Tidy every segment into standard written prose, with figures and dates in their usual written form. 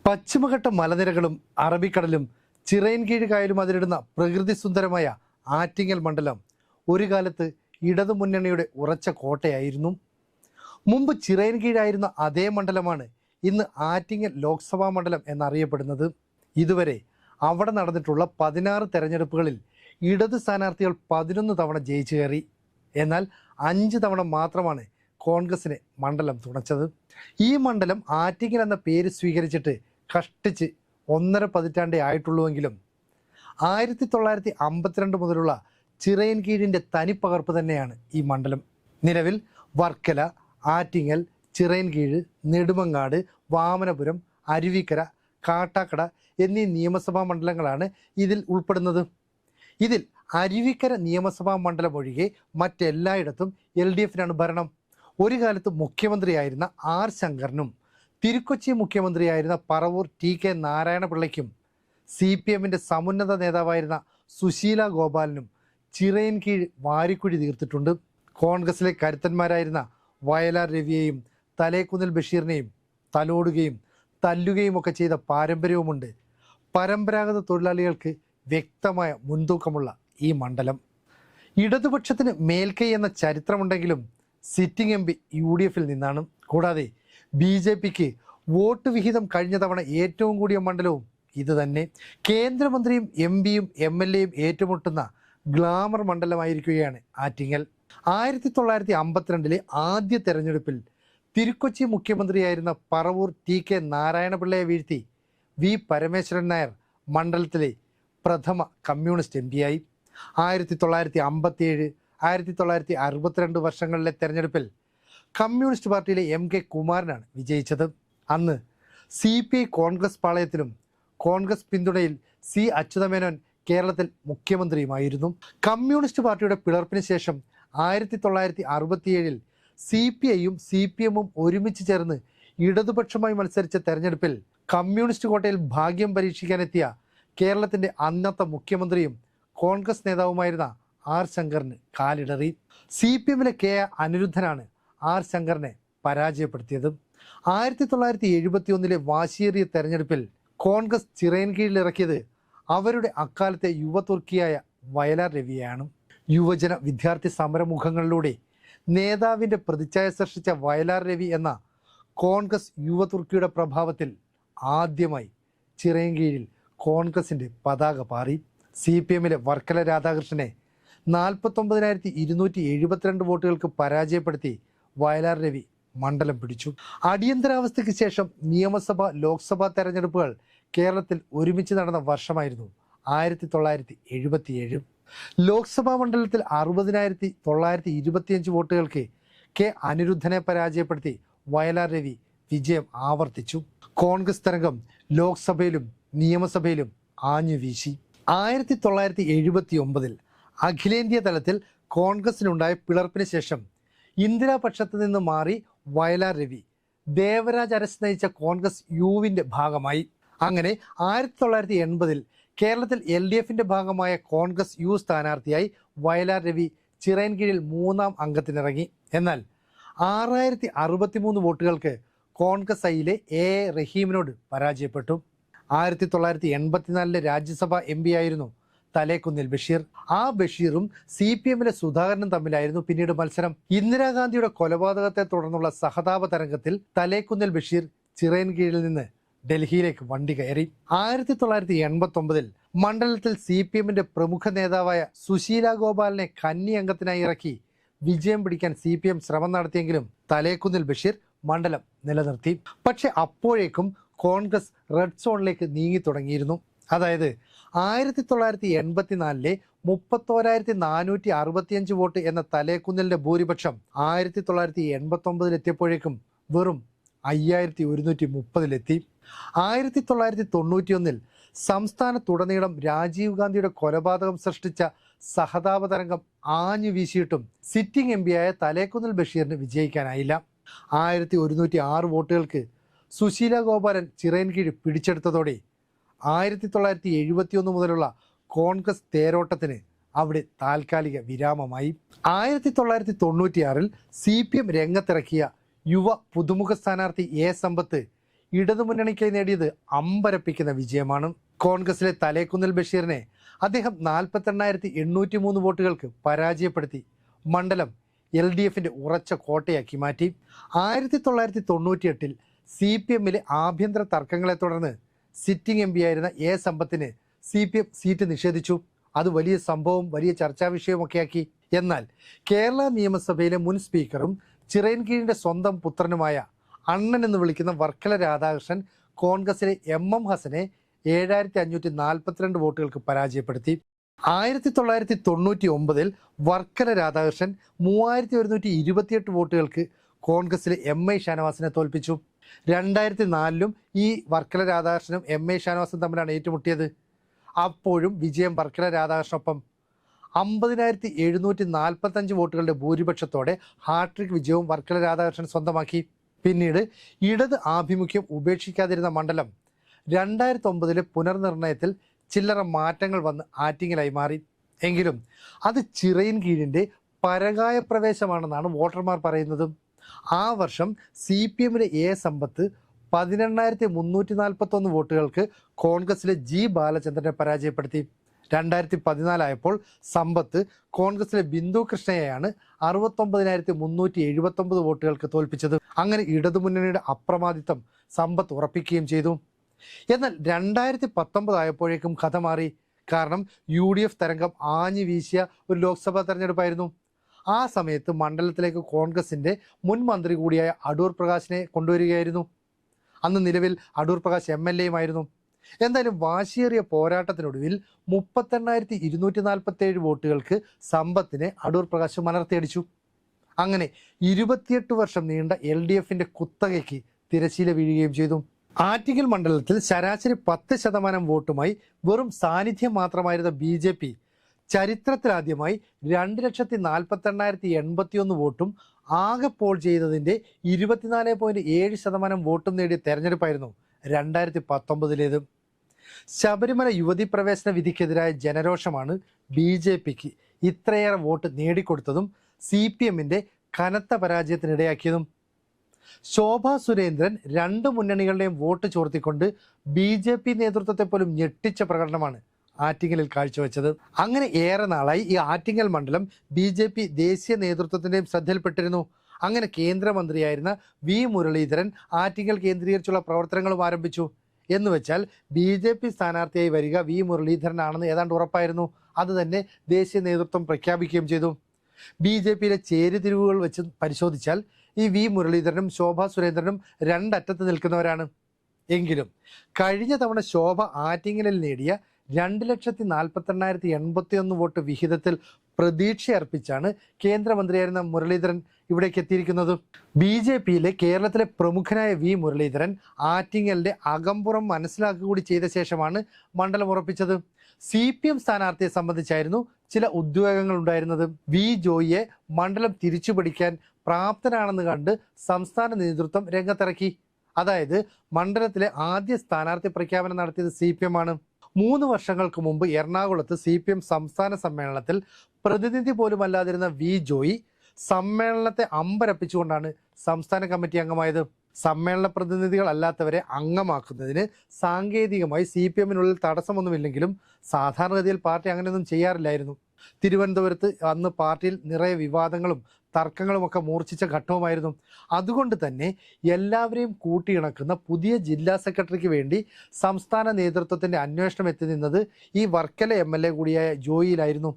പശ്ചിമഘട്ട മലനിരകളും അറബിക്കടലും ചിറയൻകീഴ് കായലും അതിരിടുന്ന പ്രകൃതി സുന്ദരമായ ആറ്റിങ്ങൽ മണ്ഡലം ഒരു കാലത്ത് ഇടതുമുന്നണിയുടെ ഉറച്ച കോട്ടയായിരുന്നു. മുമ്പ് ചിറയൻകീഴായിരുന്ന അതേ മണ്ഡലമാണ് ഇന്ന് ആറ്റിങ്ങൽ ലോക്സഭാ മണ്ഡലം എന്നറിയപ്പെടുന്നത്. ഇതുവരെ അവിടെ നടന്നിട്ടുള്ള 16 തെരഞ്ഞെടുപ്പുകളിൽ ഇടത് സ്ഥാനാർത്ഥികൾ 11 തവണ ജയിച്ചു കയറി. എന്നാൽ 5 തവണ മാത്രമാണ് കോൺഗ്രസിന് മണ്ഡലം തുണച്ചത്. ഈ മണ്ഡലം ആറ്റിങ്ങൽ എന്ന പേര് സ്വീകരിച്ചിട്ട് കഷ്ടിച്ച് 1.5 പതിറ്റാണ്ടേ ആയിട്ടുള്ളൂവെങ്കിലും 1952 മുതലുള്ള ചിറയൻകീഴിൻ്റെ തനിപ്പകർപ്പ് തന്നെയാണ് ഈ മണ്ഡലം. നിലവിൽ വർക്കല, ആറ്റിങ്ങൽ, ചിറയൻകീഴ്, നെടുമങ്ങാട്, വാമനപുരം, അരുവിക്കര, കാട്ടാക്കട എന്നീ നിയമസഭാ മണ്ഡലങ്ങളാണ് ഇതിൽ ഉൾപ്പെടുന്നത്. ഇതിൽ അരുവിക്കര നിയമസഭാ മണ്ഡലം ഒഴികെ മറ്റെല്ലായിടത്തും LDFനാണ് ഭരണം. ഒരു കാലത്ത് മുഖ്യമന്ത്രിയായിരുന്ന ആർ ശങ്കറിനും തിരുക്കൊച്ചി മുഖ്യമന്ത്രിയായിരുന്ന പറവൂർ TK നാരായണപിള്ളയ്ക്കും CPMൻ്റെ സമുന്നത നേതാവായിരുന്ന സുശീല ഗോപാലിനും ചിറയൻകീഴ് വാരിക്കുഴി തീർത്തിട്ടുണ്ട്. കോൺഗ്രസിലെ കരുത്തന്മാരായിരുന്ന വയലാർ രവിയെയും തലേക്കുന്നിൽ ബഷീറിനെയും തലോടുകയും തല്ലുകയും ഒക്കെ ചെയ്ത പാരമ്പര്യവുമുണ്ട്. പരമ്പരാഗത തൊഴിലാളികൾക്ക് വ്യക്തമായ മുൻതൂക്കമുള്ള ഈ മണ്ഡലം ഇടതുപക്ഷത്തിന് മേൽക്കൈ എന്ന ചരിത്രമുണ്ടെങ്കിലും സിറ്റിംഗ് MP UDFിൽ നിന്നാണ്. കൂടാതെ BJPക്ക് വോട്ട് വിഹിതം കഴിഞ്ഞ തവണ ഏറ്റവും കൂടിയ മണ്ഡലവും ഇത് തന്നെ. കേന്ദ്രമന്ത്രിയും MPയും MLAയും ഏറ്റുമുട്ടുന്ന ഗ്ലാമർ മണ്ഡലമായിരിക്കുകയാണ് ആറ്റിങ്ങൽ. 1952 ആദ്യ തെരഞ്ഞെടുപ്പിൽ തിരുക്കൊച്ചി മുഖ്യമന്ത്രിയായിരുന്ന പറവൂർ TK നാരായണപിള്ളയെ വീഴ്ത്തി V പരമേശ്വരൻ നായർ മണ്ഡലത്തിലെ പ്രഥമ കമ്മ്യൂണിസ്റ്റ് MP ആയി. 1957, 1962 വർഷങ്ങളിലെ തെരഞ്ഞെടുപ്പിൽ കമ്മ്യൂണിസ്റ്റ് പാർട്ടിയിലെ MK കുമാരനാണ് വിജയിച്ചത്. അന്ന് CPI കോൺഗ്രസ് പാളയത്തിലും കോൺഗ്രസ് പിന്തുണയിൽ C അച്യുതമേനോൻ കേരളത്തിൽ മുഖ്യമന്ത്രിയുമായിരുന്നു. കമ്മ്യൂണിസ്റ്റ് പാർട്ടിയുടെ പിളർപ്പിന് ശേഷം 1967 CPIയും CPMും ഒരുമിച്ച് ചേർന്ന് ഇടതുപക്ഷമായി മത്സരിച്ച തെരഞ്ഞെടുപ്പിൽ കമ്മ്യൂണിസ്റ്റ് കോട്ടയിൽ ഭാഗ്യം പരീക്ഷിക്കാനെത്തിയ കേരളത്തിൻ്റെ അന്നത്തെ മുഖ്യമന്ത്രിയും കോൺഗ്രസ് നേതാവുമായിരുന്ന ആർ ശങ്കറിന് കാലിടറി. CPMലെ KA അനിരുദ്ധനാണ് ആർ ശങ്കറിനെ പരാജയപ്പെടുത്തിയത്. 1971 വാശിയേറിയ തെരഞ്ഞെടുപ്പിൽ കോൺഗ്രസ് ചിറയൻകീഴിലിറക്കിയത് അവരുടെ അക്കാലത്തെ യുവതുർക്കിയായ വയലാർ രവിയെയാണ്. യുവജന വിദ്യാർത്ഥി സമരമുഖങ്ങളിലൂടെ നേതാവിൻ്റെ പ്രതിച്ഛായ സൃഷ്ടിച്ച വയലാർ രവി എന്ന കോൺഗ്രസ് യുവതുർക്കിയുടെ പ്രഭാവത്തിൽ ആദ്യമായി ചിറയൻകീഴിൽ കോൺഗ്രസിൻ്റെ പതാക പാറി. CPMലെ വർക്കല രാധാകൃഷ്ണനെ 49,272 വോട്ടുകൾക്ക് പരാജയപ്പെടുത്തി വയലാർ രവി മണ്ഡലം പിടിച്ചു. അടിയന്തരാവസ്ഥയ്ക്ക് ശേഷം നിയമസഭ, ലോക്സഭാ തെരഞ്ഞെടുപ്പുകൾ കേരളത്തിൽ ഒരുമിച്ച് നടന്ന വർഷമായിരുന്നു 1977. ലോക്സഭാ മണ്ഡലത്തിൽ 60,925 വോട്ടുകൾക്ക് K അനിരുദ്ധനെ പരാജയപ്പെടുത്തി വയലാർ രവി വിജയം ആവർത്തിച്ചു. കോൺഗ്രസ് തരംഗം ലോക്സഭയിലും നിയമസഭയിലും ആഞ്ഞു വീശി. 1979 അഖിലേന്ത്യാ തലത്തിൽ കോൺഗ്രസിനുണ്ടായ പിളർപ്പിന് ശേഷം ഇന്ദിരാ പക്ഷത്ത് നിന്ന് മാറി വയലാർ രവി ദേവരാജ് അരസ് നയിച്ച കോൺഗ്രസ് യുവിൻ്റെ ഭാഗമായി. അങ്ങനെ 1980 കേരളത്തിൽ LDFൻ്റെ ഭാഗമായ കോൺഗ്രസ് U സ്ഥാനാർത്ഥിയായി വയലാർ രവി ചിറയൻകീഴിൽ 3ാം അംഗത്തിനിറങ്ങി. എന്നാൽ 6063 വോട്ടുകൾക്ക് കോൺഗ്രസ് Iലെ AA റഹീമിനോട് പരാജയപ്പെട്ടു. 1984 രാജ്യസഭാ MP ആയിരുന്നു തലേക്കുന്നിൽ ബഷീർ. ആ ബഷീറും CPMലെ സുധാകരനും തമ്മിലായിരുന്നു പിന്നീട് മത്സരം. ഇന്ദിരാഗാന്ധിയുടെ കൊലപാതകത്തെ തുടർന്നുള്ള സഹതാപ തരംഗത്തിൽ തലേക്കുന്നിൽ ബഷീർ ചിറയൻകീഴിൽ നിന്ന് ഡൽഹിയിലേക്ക് വണ്ടി കയറി. 1989 മണ്ഡലത്തിൽ CPMന്റെ പ്രമുഖ നേതാവായ സുശീല ഗോപാലിനെ കന്നി അംഗത്തിനായി ഇറക്കി വിജയം പിടിക്കാൻ CPM ശ്രമം നടത്തിയെങ്കിലും തലേക്കുന്നിൽ ബഷീർ മണ്ഡലം നിലനിർത്തി. പക്ഷെ അപ്പോഴേക്കും കോൺഗ്രസ് റെഡ് സോണിലേക്ക് നീങ്ങി തുടങ്ങിയിരുന്നു. അതായത് 1984 31,465 വോട്ട് എന്ന തലേക്കുന്നിലിൻ്റെ ഭൂരിപക്ഷം 1989 എത്തിയപ്പോഴേക്കും വെറും 5,130 എത്തി. 1991 സംസ്ഥാനത്തുടനീളം രാജീവ് ഗാന്ധിയുടെ കൊലപാതകം സൃഷ്ടിച്ച സഹതാപ തരംഗം ആഞ്ഞു വീശിയിട്ടും സിറ്റിംഗ് MP ആയ തലേക്കുന്നിൽ ബഷീറിന് വിജയിക്കാനായില്ല. 1106 വോട്ടുകൾക്ക് സുശീല ഗോപാലൻ ചിറയൻകീഴ് പിടിച്ചെടുത്തതോടെ 1971 മുതലുള്ള കോൺഗ്രസ് തേരോട്ടത്തിന് അവിടെ താൽക്കാലിക വിരാമമായി. 1996 CPM രംഗത്തിറക്കിയ യുവ പുതുമുഖ സ്ഥാനാർത്ഥി A സമ്പത്ത് ഇടതുമുന്നണിക്കായി നേടിയത് അമ്പരപ്പിക്കുന്ന വിജയമാണ്. കോൺഗ്രസിലെ തലേക്കുന്നിൽ ബഷീറിനെ അദ്ദേഹം 48,803 വോട്ടുകൾക്ക് പരാജയപ്പെടുത്തി മണ്ഡലം LDFിന്റെ ഉറച്ച കോട്ടയാക്കി മാറ്റി. 1998 CPMലെ ആഭ്യന്തര തർക്കങ്ങളെ തുടർന്ന് സിറ്റിംഗ് MP ആയിരുന്ന A സമ്പത്തിന് CPM സീറ്റ് നിഷേധിച്ചു. അത് വലിയ സംഭവം, വലിയ ചർച്ചാ വിഷയമൊക്കെയാക്കി. എന്നാൽ കേരള നിയമസഭയിലെ മുൻ സ്പീക്കറും ചിറയൻകീഴിന്റെ സ്വന്തം പുത്രനുമായ അണ്ണൻ എന്ന് വിളിക്കുന്ന വർക്കല രാധാകൃഷ്ണൻ കോൺഗ്രസിലെ MM ഹസനെ 7,542 വോട്ടുകൾക്ക് പരാജയപ്പെടുത്തി. 1999 വർക്കല രാധാകൃഷ്ണൻ 3,128 വോട്ടുകൾക്ക് കോൺഗ്രസിലെ MI ഷാനവാസിനെ തോൽപ്പിച്ചു. 2004 ഈ വർക്കല രാധാകൃഷ്ണനും MI ഷാനവാസും തമ്മിലാണ് ഏറ്റുമുട്ടിയത്. അപ്പോഴും വിജയം വർക്കല രാധാകൃഷ്ണനൊപ്പം. 50,745 വോട്ടുകളുടെ ഭൂരിപക്ഷത്തോടെ ഹാട്രിക് വിജയവും വർക്കല രാധാകൃഷ്ണൻ സ്വന്തമാക്കി. പിന്നീട് ഇടത് ആഭിമുഖ്യം ഉപേക്ഷിക്കാതിരുന്ന മണ്ഡലം 2009 പുനർനിർണയത്തിൽ ചില്ലറ മാറ്റങ്ങൾ വന്ന് ആറ്റിങ്ങലായി മാറി. എങ്കിലും അത് ചിറയൻകീഴിൻ്റെ പരകായ പ്രവേശമാണെന്നാണ് വോട്ടർമാർ പറയുന്നത്. ആ വർഷം CPMലെ A സമ്പത്ത് 18,341 വോട്ടുകൾക്ക് കോൺഗ്രസിലെ G ബാലചന്ദ്രനെ പരാജയപ്പെടുത്തി. 2014 ആയപ്പോൾ സമ്പത്ത് കോൺഗ്രസിലെ ബിന്ദു കൃഷ്ണയെയാണ് 69,379 വോട്ടുകൾക്ക് തോൽപ്പിച്ചത്. അങ്ങനെ ഇടതുമുന്നണിയുടെ അപ്രമാദിത്വം സമ്പത്ത് ഉറപ്പിക്കുകയും ചെയ്തു. എന്നാൽ 2019 ആയപ്പോഴേക്കും കഥ മാറി. കാരണം UDF തരംഗം ആഞ്ഞു വീശിയ ഒരു ലോക്സഭാ തെരഞ്ഞെടുപ്പായിരുന്നു. ആ സമയത്ത് മണ്ഡലത്തിലേക്ക് കോൺഗ്രസിൻ്റെ മുൻ മന്ത്രി കൂടിയായ അടൂർ പ്രകാശിനെ കൊണ്ടുവരികയായിരുന്നു. അന്ന് നിലവിൽ അടൂർ പ്രകാശ് MLAയുമായിരുന്നു. എന്തായാലും വാശിയേറിയ പോരാട്ടത്തിനൊടുവിൽ 38,247 വോട്ടുകൾക്ക് സമ്പത്തിനെ അടൂർ പ്രകാശ് മലർത്തിയടിച്ചു. അങ്ങനെ 28 വർഷം നീണ്ട LDFിന്റെ കുത്തകയ്ക്ക് തിരശ്ശീല വീഴുകയും ചെയ്തു. ആറ്റിങ്ങൽ മണ്ഡലത്തിൽ ശരാശരി 10% വോട്ടുമായി വെറും സാന്നിധ്യം മാത്രമായിരുന്ന BJP ചരിത്രത്തിലാദ്യമായി 2,48,081 വോട്ടും ആകെ പോൾ ചെയ്തതിൻ്റെ 24.7% വോട്ടും നേടിയ തെരഞ്ഞെടുപ്പായിരുന്നു 2019 ശബരിമല യുവതി പ്രവേശന വിധിക്കെതിരായ ജനരോഷമാണ് BJPക്ക് ഇത്രയേറെ വോട്ട് നേടിക്കൊടുത്തതും CPMന്റെ കനത്ത പരാജയത്തിനിടയാക്കിയതും. ശോഭാ സുരേന്ദ്രൻ രണ്ട് മുന്നണികളുടെയും വോട്ട് ചോർത്തിക്കൊണ്ട് BJP നേതൃത്വത്തെ പോലും ഞെട്ടിച്ച പ്രകടനമാണ് ആറ്റിങ്ങലിൽ കാഴ്ചവെച്ചത്. അങ്ങനെ ഏറെ നാളായി ഈ ആറ്റിങ്ങൽ മണ്ഡലം BJP ദേശീയ നേതൃത്വത്തിൻ്റെയും ശ്രദ്ധയിൽപ്പെട്ടിരുന്നു. അങ്ങനെ കേന്ദ്രമന്ത്രിയായിരുന്ന V മുരളീധരൻ ആറ്റിങ്ങൽ കേന്ദ്രീകരിച്ചുള്ള പ്രവർത്തനങ്ങളും ആരംഭിച്ചു. എന്നുവെച്ചാൽ BJP സ്ഥാനാർത്ഥിയായി വരിക V മുരളീധരനാണെന്ന് ഏതാണ്ട് ഉറപ്പായിരുന്നു. അത് തന്നെ ദേശീയ നേതൃത്വം പ്രഖ്യാപിക്കുകയും ചെയ്തു. BJPയിലെ ചേരിതിരിവുകൾ വെച്ച് പരിശോധിച്ചാൽ ഈ V മുരളീധരനും ശോഭാ സുരേന്ദ്രനും രണ്ടറ്റത്ത് നിൽക്കുന്നവരാണ്. എങ്കിലും കഴിഞ്ഞ തവണ ശോഭ ആറ്റിങ്ങലിൽ നേടിയ 2,48,081 വോട്ട് വിഹിതത്തിൽ പ്രതീക്ഷയർപ്പിച്ചാണ് കേന്ദ്രമന്ത്രിയായിരുന്ന മുരളീധരൻ ഇവിടേക്ക് എത്തിയിരിക്കുന്നത്. BJPയിലെ കേരളത്തിലെ പ്രമുഖനായ V മുരളീധരൻ ആറ്റിങ്ങലിന്റെ അകമ്പുറം മനസ്സിലാക്കുക കൂടി ചെയ്ത ശേഷമാണ് മണ്ഡലം ഉറപ്പിച്ചത്. CPM സ്ഥാനാർത്ഥിയെ സംബന്ധിച്ചായിരുന്നു ചില ഉദ്വേഗങ്ങൾ ഉണ്ടായിരുന്നത്. V ജോയിയെ മണ്ഡലം തിരിച്ചുപിടിക്കാൻ പ്രാപ്തനാണെന്ന് കണ്ട് സംസ്ഥാന നേതൃത്വം രംഗത്തിറക്കി. അതായത് മണ്ഡലത്തിലെ ആദ്യ സ്ഥാനാർത്ഥി പ്രഖ്യാപനം നടത്തിയത് CPM ആണ്. 3 വർഷങ്ങൾക്ക് മുമ്പ് എറണാകുളത്ത് CPM സംസ്ഥാന സമ്മേളനത്തിൽ പ്രതിനിധി പോലുമല്ലാതിരുന്ന V ജോയി സമ്മേളനത്തെ അമ്പരപ്പിച്ചുകൊണ്ടാണ് സംസ്ഥാന കമ്മിറ്റി അംഗമായത്. സമ്മേളന പ്രതിനിധികൾ അല്ലാത്തവരെ അംഗമാക്കുന്നതിന് സാങ്കേതികമായി CPMനുള്ളിൽ തടസ്സമൊന്നുമില്ലെങ്കിലും സാധാരണഗതിയിൽ പാർട്ടി അങ്ങനെയൊന്നും ചെയ്യാറില്ലായിരുന്നു. തിരുവനന്തപുരത്ത് അന്ന് പാർട്ടിയിൽ നിറയെ വിവാദങ്ങളും തർക്കങ്ങളുമൊക്കെ മൂർച്ഛിച്ച ഘട്ടവുമായിരുന്നു. അതുകൊണ്ട് തന്നെ എല്ലാവരെയും കൂട്ടിയിണക്കുന്ന പുതിയ ജില്ലാ സെക്രട്ടറിക്ക് വേണ്ടി സംസ്ഥാന നേതൃത്വത്തിൻ്റെ അന്വേഷണം എത്തി നിന്നത് ഈ വർക്കല MLA കൂടിയായ ജോയിയിലായിരുന്നു.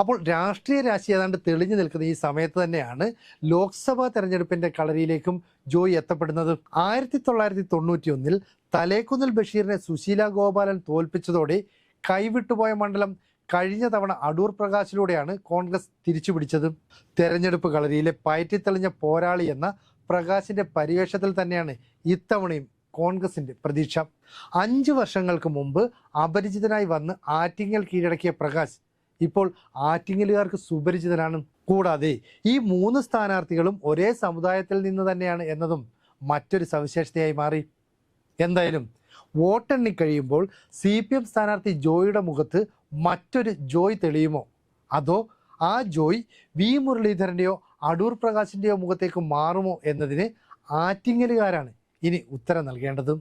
അപ്പോൾ രാഷ്ട്രീയ രാശി ഏതാണ്ട് തെളിഞ്ഞു നിൽക്കുന്ന ഈ സമയത്ത് തന്നെയാണ് ലോക്സഭാ തെരഞ്ഞെടുപ്പിൻ്റെ കളരിയിലേക്കും ജോയി എത്തപ്പെടുന്നത്. 1991 തലേക്കുന്നിൽ ബഷീറിനെ സുശീല ഗോപാലൻ തോൽപ്പിച്ചതോടെ കൈവിട്ടുപോയ മണ്ഡലം കഴിഞ്ഞ തവണ അടൂർ പ്രകാശിലൂടെയാണ് കോൺഗ്രസ് തിരിച്ചുപിടിച്ചത്. തെരഞ്ഞെടുപ്പ് കളരിയിലെ പയറ്റിത്തെളിഞ്ഞ പോരാളി എന്ന പ്രകാശിന്റെ പരിവേഷത്തിൽ തന്നെയാണ് ഇത്തവണയും കോൺഗ്രസിന്റെ പ്രതീക്ഷ. 5 വർഷങ്ങൾക്ക് മുമ്പ് അപരിചിതനായി വന്ന് ആറ്റിങ്ങൽ കീഴടക്കിയ പ്രകാശ് ഇപ്പോൾ ആറ്റിങ്ങലുകാർക്ക് സുപരിചിതനാണ്. കൂടാതെ ഈ 3 സ്ഥാനാർത്ഥികളും ഒരേ സമുദായത്തിൽ നിന്ന് തന്നെയാണ് എന്നതും മറ്റൊരു സവിശേഷതയായി മാറി. എന്തായാലും വോട്ടെണ്ണി കഴിയുമ്പോൾ CPM സ്ഥാനാർത്ഥി ജോയിയുടെ മുഖത്ത് മറ്റൊരു ജോയ് തെളിയുമോ, അതോ ആ ജോയ് V മുരളീധരൻ്റെയോ അടൂർ പ്രകാശിൻ്റെയോ മുഖത്തേക്ക് മാറുമോ എന്നതിന് ആറ്റിങ്ങലുകാരാണ് ഇനി ഉത്തരം നൽകേണ്ടതും.